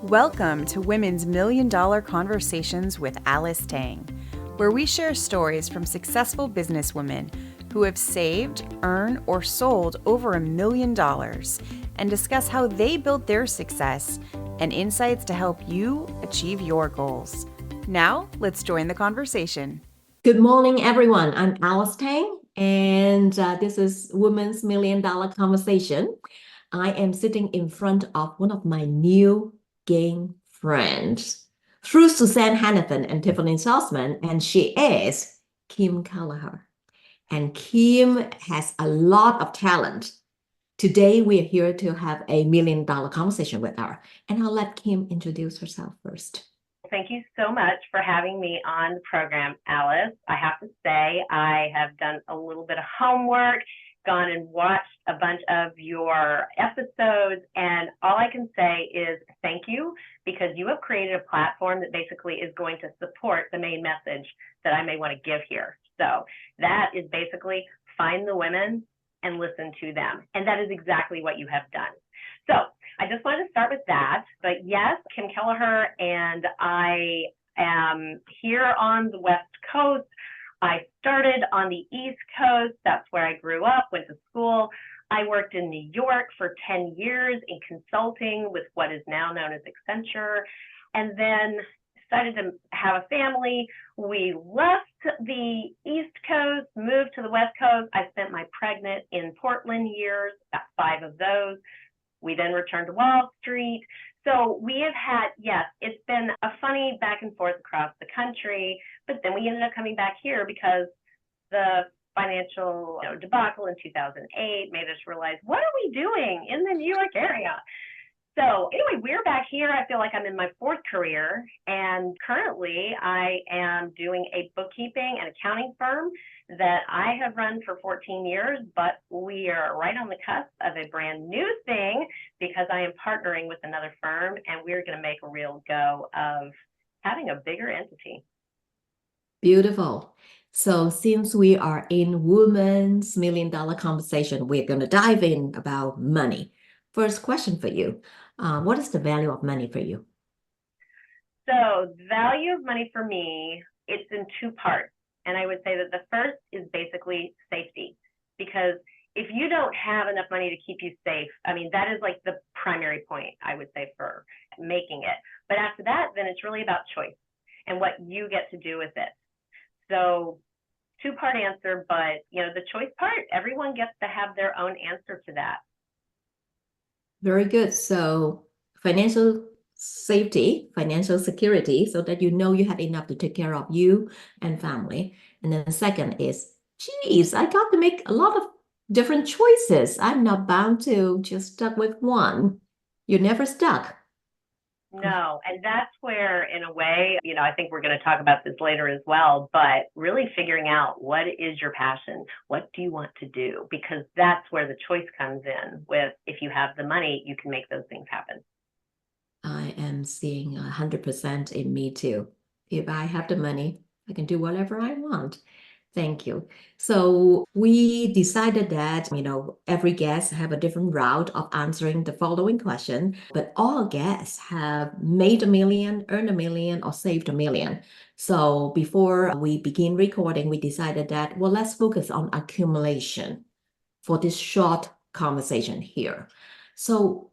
Welcome to Women's Million Dollar Conversations with Alice Tang, where we share stories from successful businesswomen who have saved, earned, or sold over $1 million and discuss how they built their success and insights to help you achieve your goals. Now, let's join the conversation. Good morning, everyone. I'm Alice Tang, and this is Women's Million Dollar Conversation. I am sitting in front of one of my new game friends through Suzanne Hannafin and Tiffany Salzman, and she is Kim Kelleher. And Kim has a lot of talent. Today, we are here to have a million-dollar conversation with her, and I'll let Kim introduce herself first. Thank you so much for having me on the program, Alice. I have to say I have done a little bit of homework, gone and watched a bunch of your episodes, and all I can say is thank you, because you have created a platform that basically is going to support the main message that I may want to give here. So that is basically find the women and listen to them. And that is exactly what you have done. So I just wanted to start with that. But yes, Kim Kelleher, and I am here on the West Coast. I started on the East Coast. That's where I grew up, went to school. I worked in New York for 10 years in consulting with what is now known as Accenture, and then decided to have a family. We left the East Coast, moved to the West Coast. I spent my pregnant in Portland years, about 5 of those. We then returned to Wall Street. So we have had, yes, it's been a funny back and forth across the country, but then we ended up coming back here because the financial debacle in 2008 made us realize, what are we doing in the New York area? So anyway, we're back here. I feel like I'm in my 4th career, and currently I am doing a bookkeeping and accounting firm that I have run for 14 years, but we are right on the cusp of a brand new thing because I am partnering with another firm, and we're going to make a real go of having a bigger entity. Beautiful. So since we are in Women's Million Dollar Conversation, we're going to dive in about money. First question for you. What is the value of money for you? So the value of money for me, it's in 2 parts. And I would say that the first is basically safety, because if you don't have enough money to keep you safe, I mean, that is like the primary point, I would say, for making it. But after that, then it's really about choice and what you get to do with it. So 2-part answer, but the choice part, everyone gets to have their own answer to that. Very good. So financial safety, financial security, so that you have enough to take care of you and family. And then the second is, geez, I got to make a lot of different choices. I'm not bound to just stuck with one. You're never stuck. No, and that's where, in a way, I think we're going to talk about this later as well, but really figuring out what is your passion? What do you want to do? Because that's where the choice comes in with, if you have the money, you can make those things happen. I am seeing 100% in me too. If I have the money, I can do whatever I want. Thank you. So we decided that, every guest have a different route of answering the following question, but all guests have made $1 million, earned $1 million, or saved $1 million. So before we begin recording, we decided that, well, let's focus on accumulation for this short conversation here. So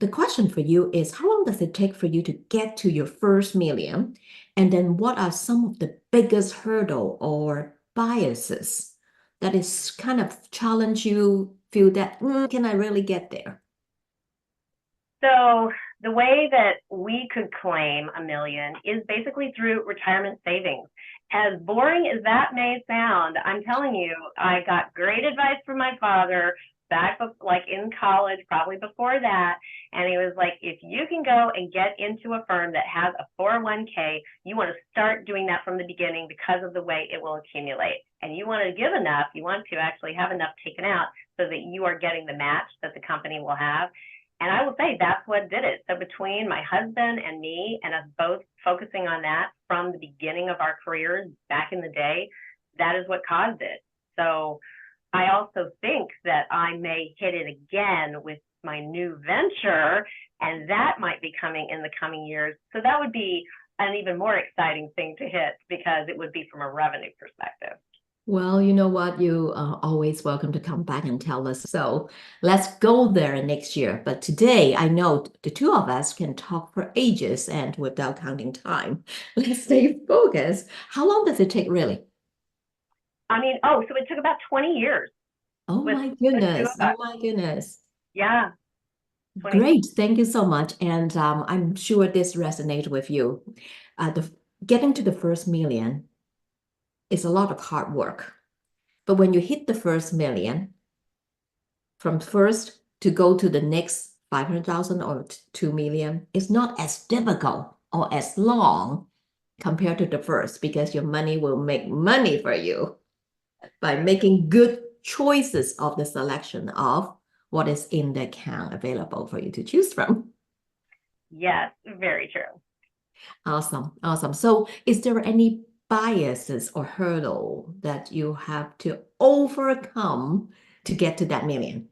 the question for you is, how long does it take for you to get to your first million? And then what are some of the biggest hurdle or biases that is kind of challenge you, feel that, can I really get there? So the way that we could claim $1 million is basically through retirement savings. As boring as that may sound, I'm telling you, I got great advice from my father back like in college, probably before that. And he was like, if you can go and get into a firm that has a 401k, you want to start doing that from the beginning because of the way it will accumulate. And you want to give enough, you want to actually have enough taken out so that you are getting the match that the company will have. And I will say that's what did it. So between my husband and me and us both focusing on that from the beginning of our careers back in the day, that is what caused it. So I also think that I may hit it again with my new venture And that might be coming in the coming years. So that would be an even more exciting thing to hit because it would be from a revenue perspective. Well, you know what? You are always welcome to come back and tell us. So let's go there next year. But today, I know the two of us can talk for ages and without counting time. Let's stay focused. How long does it take, really? I mean, so it took about 20 years. Oh with my the two goodness. of Oh us. my goodness. Yeah. 20. Great. Thank you so much. And I'm sure this resonates with you. Getting to the first million is a lot of hard work. But when you hit the first million, from first to go to the next 500,000 or 2 million, it's not as difficult or as long compared to the first because your money will make money for you by making good choices of the selection of what is in the account available for you to choose from. Yes, very true. Awesome. Awesome. So is there any biases or hurdle that you have to overcome to get to that million?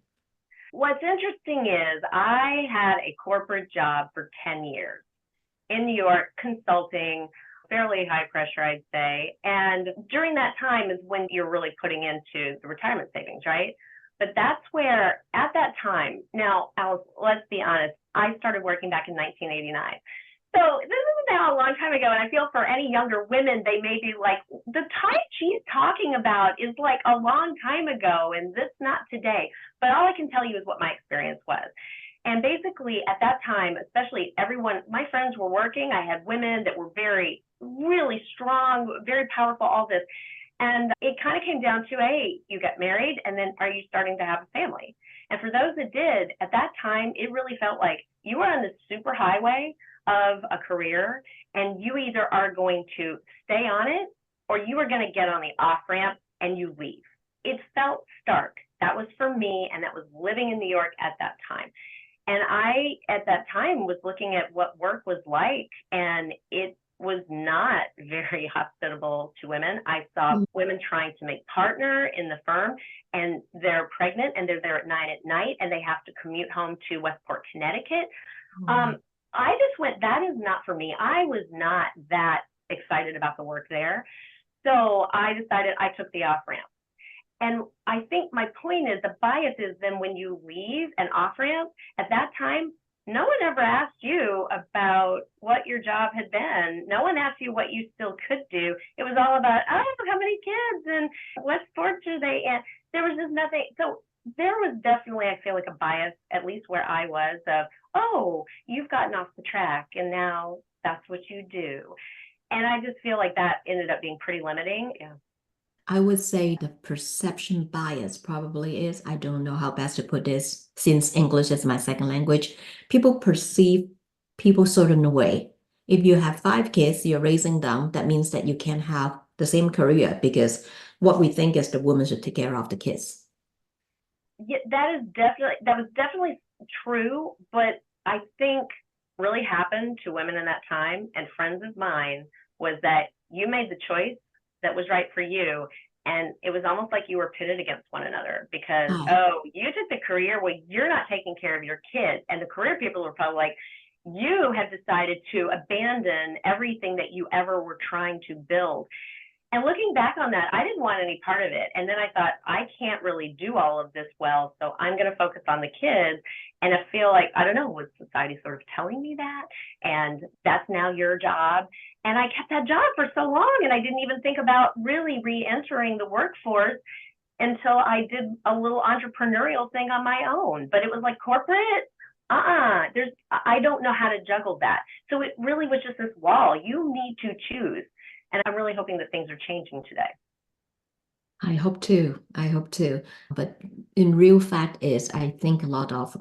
What's interesting is I had a corporate job for 10 years in New York, consulting, fairly high pressure, I'd say. And during that time is when you're really putting into the retirement savings, right? But that's where, at that time, now, Alice, let's be honest, I started working back in 1989. So this is now a long time ago, and I feel for any younger women, they may be like, the time she's talking about is like a long time ago, and this not today. But all I can tell you is what my experience was. And basically, at that time, especially everyone, my friends were working. I had women that were very, really strong, very powerful, all this. And it kind of came down to, hey, you get married, and then are you starting to have a family? And for those that did, at that time, it really felt like you were on this super highway of a career, and you either are going to stay on it or you are going to get on the off ramp and you leave. It felt stark. That was for me, and that was living in New York at that time. And I, at that time, was looking at what work was like, and it was not very hospitable to women. I saw women trying to make partner in the firm, and they're pregnant, and they're there at 9 at night, and they have to commute home to Westport, Connecticut. I just went, that is not for me. I was not that excited about the work there. So I decided I took the off ramp. And I think my point is the bias is then when you leave an off ramp, at that time, no one ever asked you about what your job had been. No one asked you what you still could do. It was all about, how many kids and what sports are they in? There was just nothing. So there was definitely, I feel like, a bias, at least where I was, of, you've gotten off the track and now that's what you do. And I just feel like that ended up being pretty limiting. Yeah. I would say the perception bias probably is, I don't know how best to put this, since English is my second language. People perceive people certain way. If you have 5 kids, you're raising them, that means that you can't have the same career because what we think is the woman should take care of the kids. Yeah, that was definitely true, but I think really happened to women in that time and friends of mine was that you made the choice that was right for you. And it was almost like you were pitted against one another because, you took the career where you're not taking care of your kids. And the career people were probably like, you have decided to abandon everything that you ever were trying to build. And looking back on that, I didn't want any part of it. And then I thought, I can't really do all of this well, so I'm going to focus on the kids. And I feel like, I don't know, was society sort of telling me that? And that's now your job. And I kept that job for so long, and I didn't even think about really re-entering the workforce until I did a little entrepreneurial thing on my own. But it was like corporate, I don't know how to juggle that. So it really was just this wall. You need to choose. And I'm really hoping that things are changing today. I hope too. I hope too. But in real fact is, I think a lot of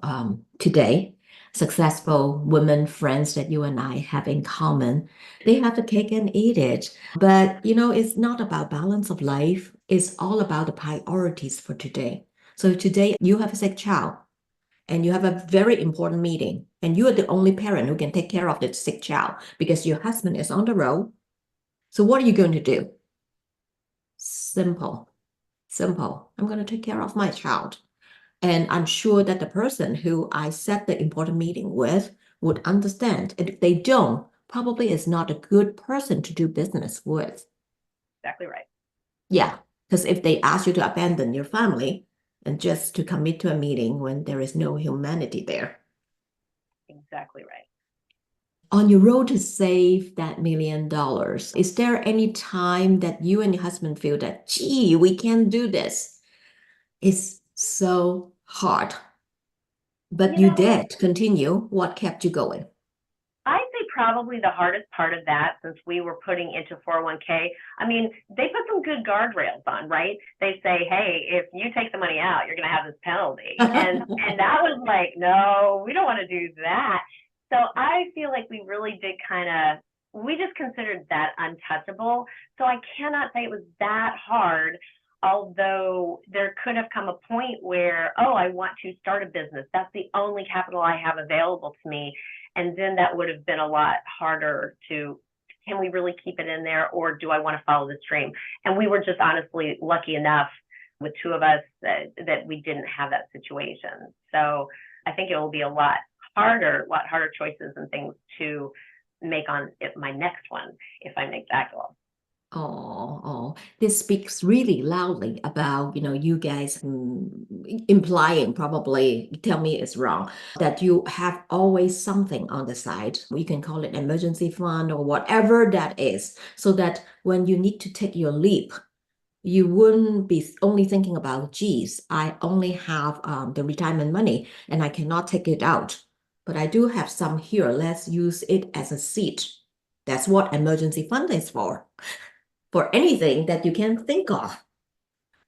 today successful women friends that you and I have in common, they have the cake and eat it. But it's not about balance of life. It's all about the priorities for today. So today you have a sick child and you have a very important meeting and you are the only parent who can take care of the sick child because your husband is on the road. So what are you going to do? Simple. I'm going to take care of my child. And I'm sure that the person who I set the important meeting with would understand. And if they don't, probably is not a good person to do business with. Exactly right. Yeah, because if they ask you to abandon your family and just to commit to a meeting when there is no humanity there. Exactly right. On your road to save that $1 million, is there any time that you and your husband feel that, gee, we can't do this? It's so hard. But you did continue. What kept you going? I'd say probably the hardest part of that, since we were putting into 401k, I mean, they put some good guardrails on, right? They say, hey, if you take the money out, you're going to have this penalty. And that was like, no, we don't want to do that. So I feel like we really did we just considered that untouchable. So I cannot say it was that hard, although there could have come a point where, oh, I want to start a business. That's the only capital I have available to me. And then that would have been a lot harder can we really keep it in there, or do I want to follow the stream? And we were just honestly lucky enough with two of us that we didn't have that situation. So I think it will be a lot harder choices and things to make on my next one if I make that goal. Oh, this speaks really loudly about, you guys implying, probably, tell me it's wrong, that you have always something on the side. You can call it emergency fund or whatever that is, so that when you need to take your leap, you wouldn't be only thinking about, geez, I only have the retirement money and I cannot take it out. But I do have some here. Let's use it as a seed. That's what emergency fund is for anything that you can think of.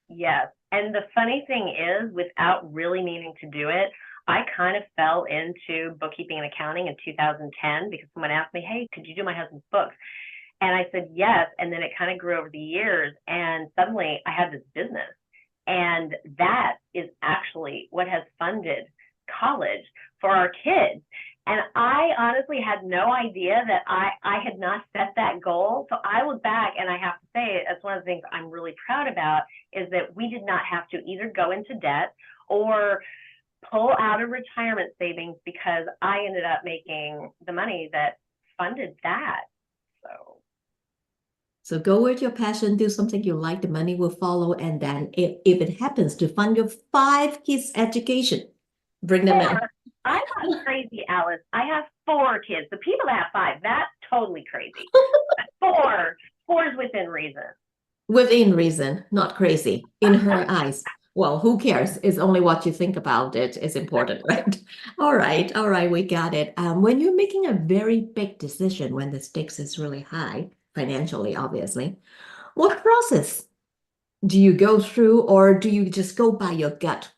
Yes. And the funny thing is, without really meaning to do it, I kind of fell into bookkeeping and accounting in 2010 because someone asked me, hey, could you do my husband's books? And I said yes. And then it kind of grew over the years. And suddenly I had this business. And that is actually what has funded college for our kids. And I honestly had no idea that I had not set that goal. So I look back and I have to say, that's one of the things I'm really proud about, is that we did not have to either go into debt or pull out of retirement savings, because I ended up making the money that funded that. So go with your passion, do something you like, the money will follow. And then if it happens to fund your 5 kids' education, bring them in. I'm not crazy, Alice. I have 4 kids. The people that have 5, that's totally crazy. 4 is within reason. Within reason, not crazy, in her eyes. Well, who cares? It's only what you think about it is important, right? All right, we got it. When you're making a very big decision, when the stakes is really high, financially, obviously, what process do you go through, or do you just go by your gut?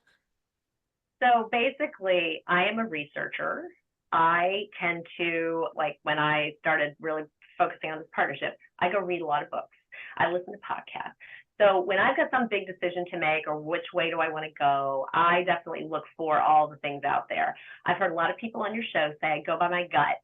So basically, I am a researcher. I tend to, like when I started really focusing on this partnership, I go read a lot of books. I listen to podcasts. So when I've got some big decision to make, or which way do I want to go, I definitely look for all the things out there. I've heard a lot of people on your show say I go by my gut,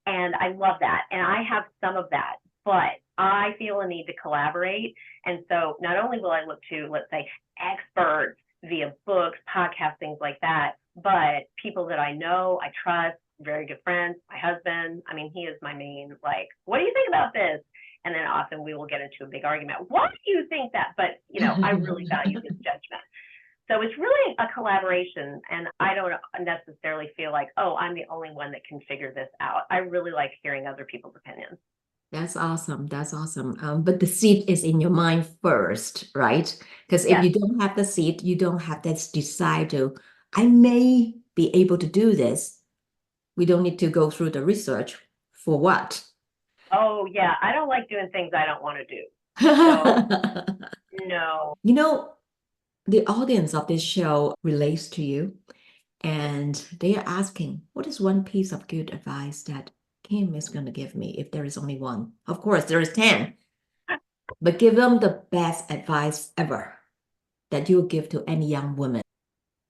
and I love that. And I have some of that, but I feel a need to collaborate. And so not only will I look to, let's say, experts via books, podcasts, things like that, but people that I know, I trust, very good friends, my husband. I mean, he is my main, like, what do you think about this? And then often we will get into a big argument. Why do you think that? But, I really value his judgment. So it's really a collaboration. And I don't necessarily feel like, oh, I'm the only one that can figure this out. I really like hearing other people's opinions. That's awesome. But the seed is in your mind first, right? Because if you don't have the seed, you don't have that desire to, I may be able to do this. We don't need to go through the research for what? Oh, yeah. I don't like doing things I don't want to do. So, no. The audience of this show relates to you, and they are asking, what is one piece of good advice that Kim is going to give me if there is only one? Of course, there is 10, but give them the best advice ever that you'll give to any young woman.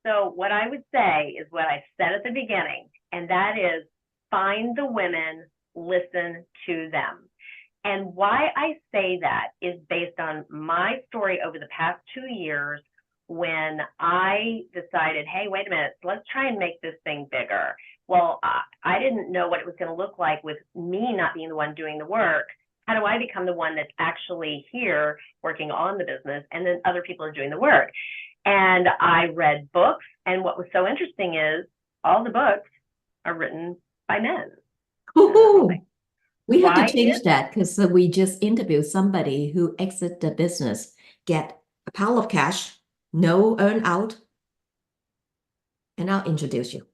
So what I would say is what I said at the beginning, and that is find the women, listen to them. And why I say that is based on my story over the past 2 years, when I decided, hey, wait a minute, let's try and make this thing bigger. well, I didn't know what it was going to look like with me not being the one doing the work. How do I become the one that's actually here working on the business, and then other people are doing the work? And I read books, and what was so interesting is all the books are written by men. Woohoo! We have to Why change that because we just interviewed somebody who exit the business, get a pile of cash, no earn out, and I'll introduce you.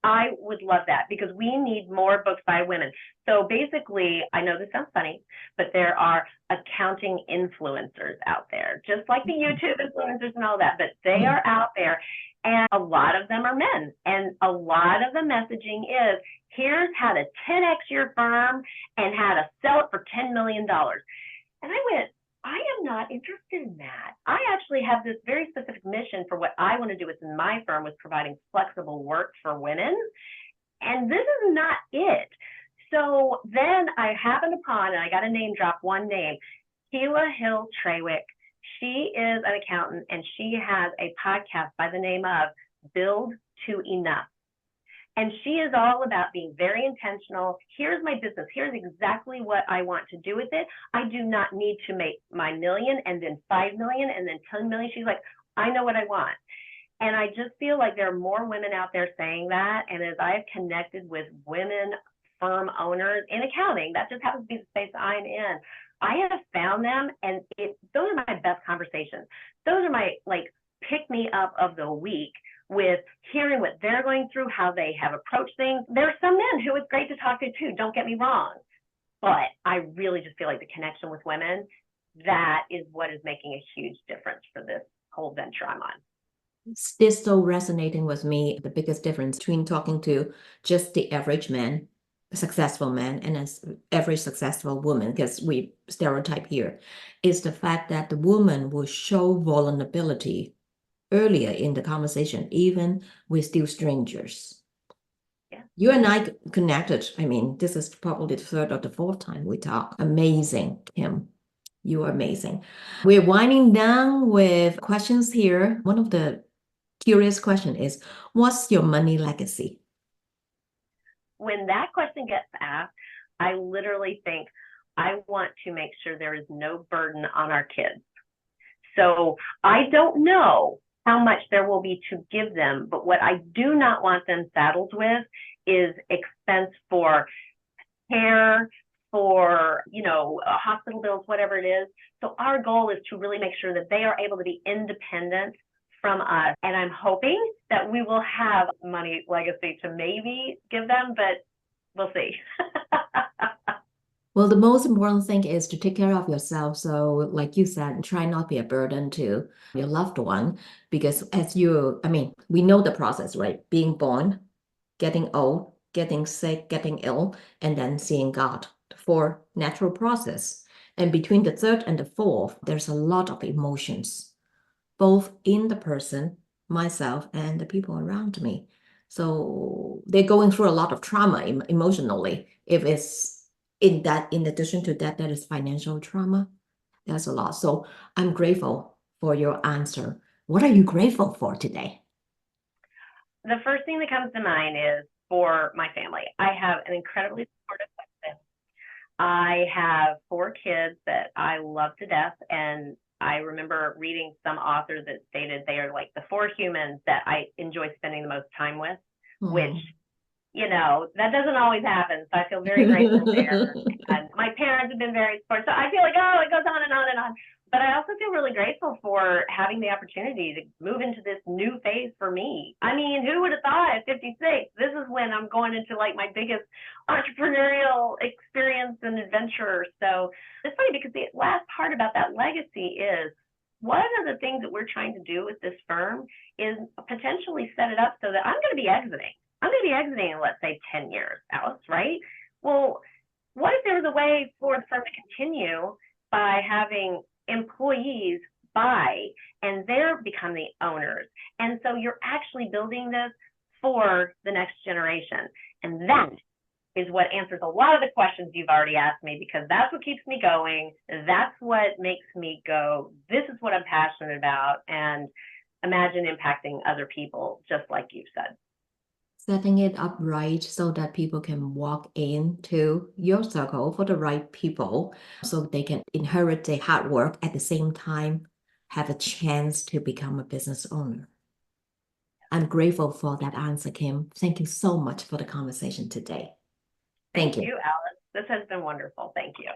I would love that, because we need more books by women. So basically, I know this sounds funny, but there are accounting influencers out there, just like the YouTube influencers and all that, but they are out there, and a lot of them are men. And a lot of the messaging is, here's how to 10x your firm and how to sell it for $10 million. And I went, I am not interested in that. I actually have this very specific mission for what I want to do within my firm, with providing flexible work for women. And this is not it. So then I happened upon, and I got to name drop one name, Keila Hill Trawick. She is an accountant, and she has a podcast by the name of Build to Enough. And she is all about being very intentional. Here's my business. Here's exactly what I want to do with it. I do not need to make my million and then 5 million and then 10 million. She's like, I know what I want. And I just feel like there are more women out there saying that. And as I've connected with women firm owners in accounting, that just happens to be the space I'm in, I have found them, and those are my best conversations. Those are my pick me up of the week, with hearing what they're going through, how they have approached things. There are some men who it's great to talk to too, don't get me wrong. But I really just feel like the connection with women, that is what is making a huge difference for this whole venture I'm on. This so resonating with me. The biggest difference between talking to just the average man, a successful man, and every successful woman, because we stereotype here, is the fact that the woman will show vulnerability earlier in the conversation, even we're still strangers. Yeah. You and I connected. I mean, this is probably the third or the fourth time we talk. Amazing, Kim. You are amazing. We're winding down with questions here. One of the curious question is, what's your money legacy? When that question gets asked, I literally think, I want to make sure there is no burden on our kids. So I don't know how much there will be to give them, but what I do not want them saddled with is expense for care, for, hospital bills, whatever it is. So our goal is to really make sure that they are able to be independent from us. And I'm hoping that we will have money legacy to maybe give them, but we'll see. Well, the most important thing is to take care of yourself. So like you said, try not to be a burden to your loved one, because we know the process, right? Being born, getting old, getting sick, getting ill, and then seeing God, the 4 natural process. And between the 3rd and the 4th, there's a lot of emotions, both in the person, myself, and the people around me. So they're going through a lot of trauma emotionally. If it's in addition to that is financial trauma. That's a lot. So I'm grateful for your answer. What are you grateful for today? The first thing that comes to mind is for my family. I have an incredibly supportive husband. I have 4 kids that I love to death, and I remember reading some author that stated they are like the 4 humans that I enjoy spending the most time with, which, that doesn't always happen. So I feel very grateful there. And my parents have been very supportive. So I feel like, it goes on and on and on. But I also feel really grateful for having the opportunity to move into this new phase for me. I mean, who would have thought at 56, this is when I'm going into my biggest entrepreneurial experience and adventure. So it's funny, because the last part about that legacy is, one of the things that we're trying to do with this firm is potentially set it up so that I'm going to be exiting. I'm going to be exiting in, let's say, 10 years, Alice, right? Well, what if there was a way for the firm to continue by having employees buy and they're become the owners? And so you're actually building this for the next generation. And that is what answers a lot of the questions you've already asked me, because that's what keeps me going. That's what makes me go, this is what I'm passionate about, and imagine impacting other people, just like you've said. setting it up right so that people can walk into your circle for the right people so they can inherit their hard work at the same time, have a chance to become a business owner. I'm grateful for that answer, Kim. Thank you so much for the conversation today. Thank Thank you. you, Alice. This has been wonderful. Thank you.